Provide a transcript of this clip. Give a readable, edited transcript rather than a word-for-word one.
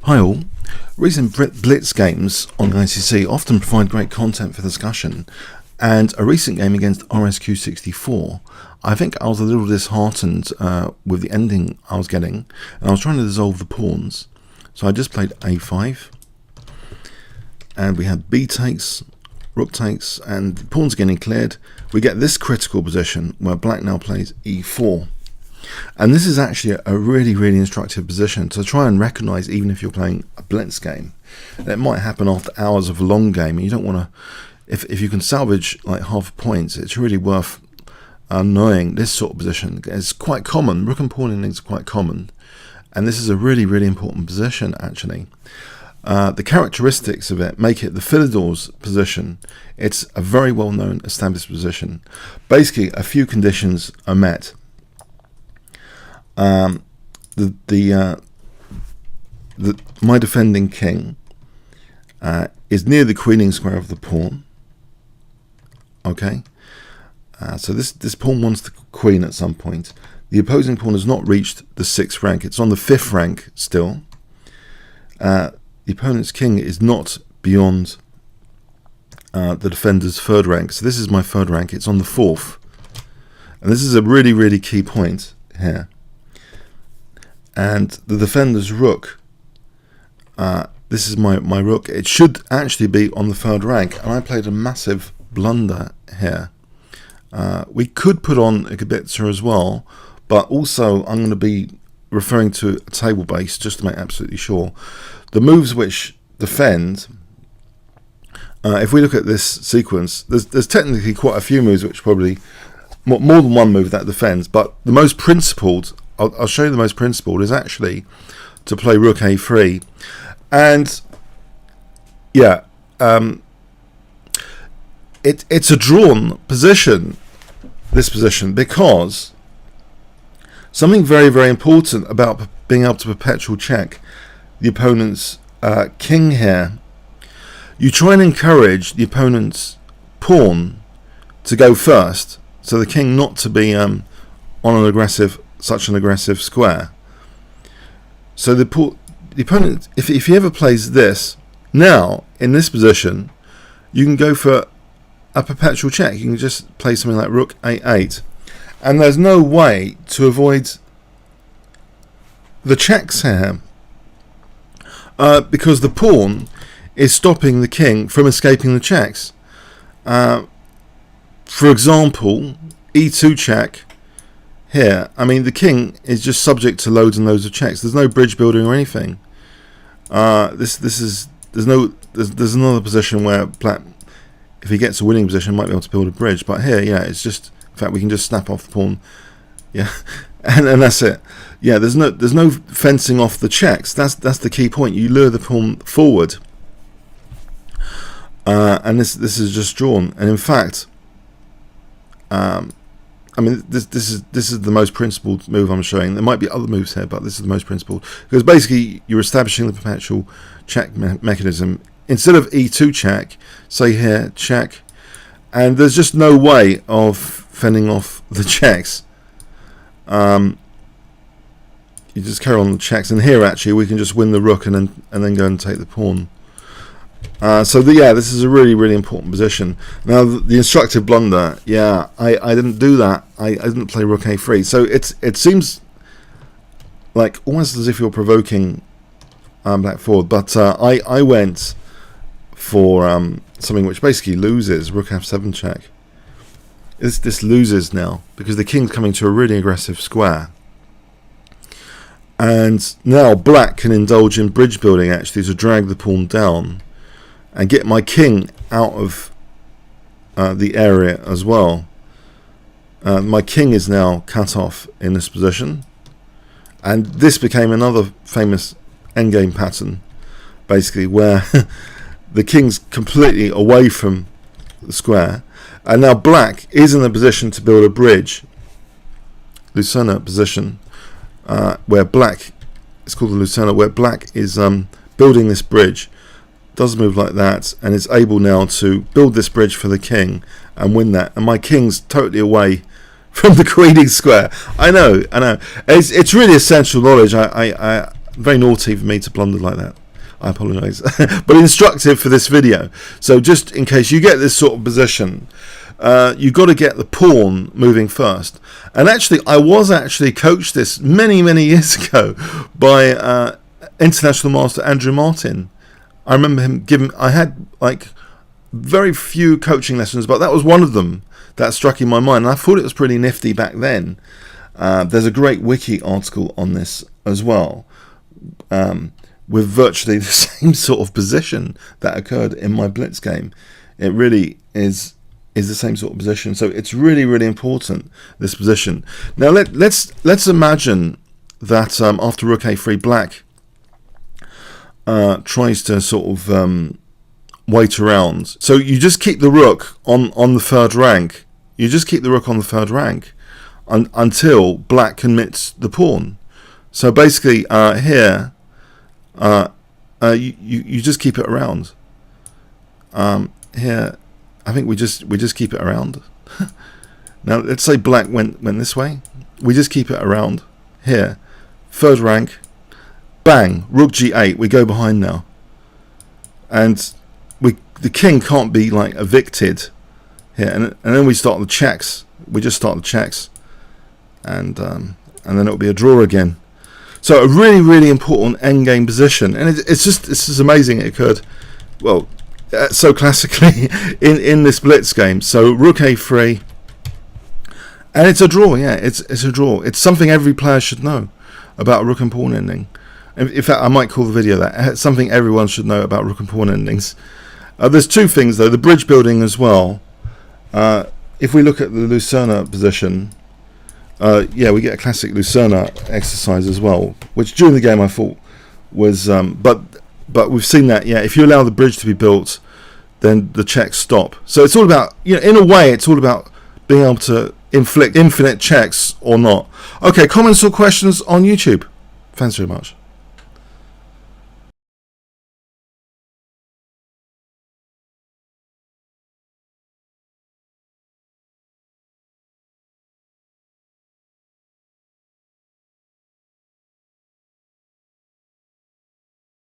Hi all. Recent Blitz games on the ICC often provide great content for discussion, and a recent game against RSQ64, I think I was a little disheartened with the ending I was getting, and I was trying to dissolve the pawns. So I just played a5, and we had b takes, rook takes, and the pawns getting cleared. We get this critical position where black now plays e4. And this is actually a really instructive position to try and recognize, even if you're playing a blitz game. And it might happen after hours of a long game, and you don't want to, if you can salvage like half points, it's really worth knowing this sort of position. It's quite common. Rook and Pawn endings are quite common, and this is a really important position actually. The characteristics of it make it the Philidor's position. It's a very well known established position. Basically, a few conditions are met. My defending king is near the queening square of the pawn. Okay, so this pawn wants the queen at some point. The opposing pawn has not reached the 6th rank; it's on the 5th rank still. The opponent's king is not beyond the defender's 3rd rank. So this is my 3rd rank; it's on the 4th, and this is a really key point here. And the defender's rook, this is my rook, it should actually be on the 3rd rank, and I played a massive blunder here. We could put on a Kibitzer as well, but also I'm going to be referring to a table base just to make absolutely sure. The moves which defend, if we look at this sequence, there's technically quite a few moves which probably, more than one move that defends, but the most principled, I'll show you the most principled, is actually to play rook a3. And yeah, it's a drawn position, this position, because something very important about being able to perpetual check the opponent's king here. You try and encourage the opponent's pawn to go first, so the king not to be on such an aggressive square. So the opponent, if he ever plays this, now in this position, you can go for a perpetual check. You can just play something like rook a8, and there's no way to avoid the checks here, because the pawn is stopping the king from escaping the checks. For example, e2 check. Here, I mean, the king is just subject to loads and loads of checks. There's no bridge building or anything. There's another position where black, if he gets a winning position, might be able to build a bridge. But here, yeah, it's just, in fact, we can just snap off the pawn, yeah, and that's it. Yeah, there's no fencing off the checks. That's the key point. You lure the pawn forward, and this is just drawn. And in fact, I mean, this is the most principled move I'm showing. There might be other moves here, but this is the most principled, because basically you're establishing the perpetual check mechanism. Instead of e2 check, say here check, and there's just no way of fending off the checks. You just carry on the checks, and here actually we can just win the rook and then go and take the pawn. Yeah, this is a really important position. Now the instructive blunder, yeah, I didn't do that. I didn't play rook a3. So it seems like almost as if you're provoking black forward, but I went for something which basically loses. Rook f7 check. This loses now because the king's coming to a really aggressive square, and now black can indulge in bridge building actually to drag the pawn down and get my king out of the area as well. My king is now cut off in this position, and this became another famous endgame pattern, basically, where the king's completely away from the square, and now black is in a position to build a bridge. Luceana position, where black, it's called the Luceana, where black is building this bridge. Does move like that, and is able now to build this bridge for the king and win that. And my king's totally away from the queening square. I know. It's really essential knowledge. Very naughty for me to blunder like that. I apologise. But instructive for this video. So just in case you get this sort of position, you've got to get the pawn moving first. And actually, I was actually coached this many years ago by international master Andrew Martin. I remember him giving. I had like very few coaching lessons, but that was one of them that struck in my mind. And I thought it was pretty nifty back then. There's a great wiki article on this as well, with virtually the same sort of position that occurred in my blitz game. It really is the same sort of position. So it's really important, this position. Now let's imagine that after Rook A3, Black tries to sort of wait around. So you just keep the Rook on the third rank. You just keep the Rook on the third rank until Black commits the pawn. So basically here you just keep it around. Here I think we just keep it around. Now let's say Black went this way. We just keep it around. Here, third rank, bang, Rook G8. We go behind now, and the king can't be like evicted here. And then we start the checks. We just start the checks, and then it'll be a draw again. So a really important endgame position, and it's just amazing. It occurred, well, so classically in this blitz game. So Rook A3, and it's a draw. Yeah, it's a draw. It's something every player should know about Rook and Pawn ending. In fact, I might call the video that. It's something everyone should know about Rook and Pawn endings. There's two things though: the bridge building as well. If we look at the Luceana position, yeah, we get a classic Luceana exercise as well, which during the game I thought was, but we've seen that, yeah, if you allow the bridge to be built, then the checks stop. So it's all about, you know, in a way, it's all about being able to inflict infinite checks or not. Okay, comments or questions on YouTube? Thanks very much.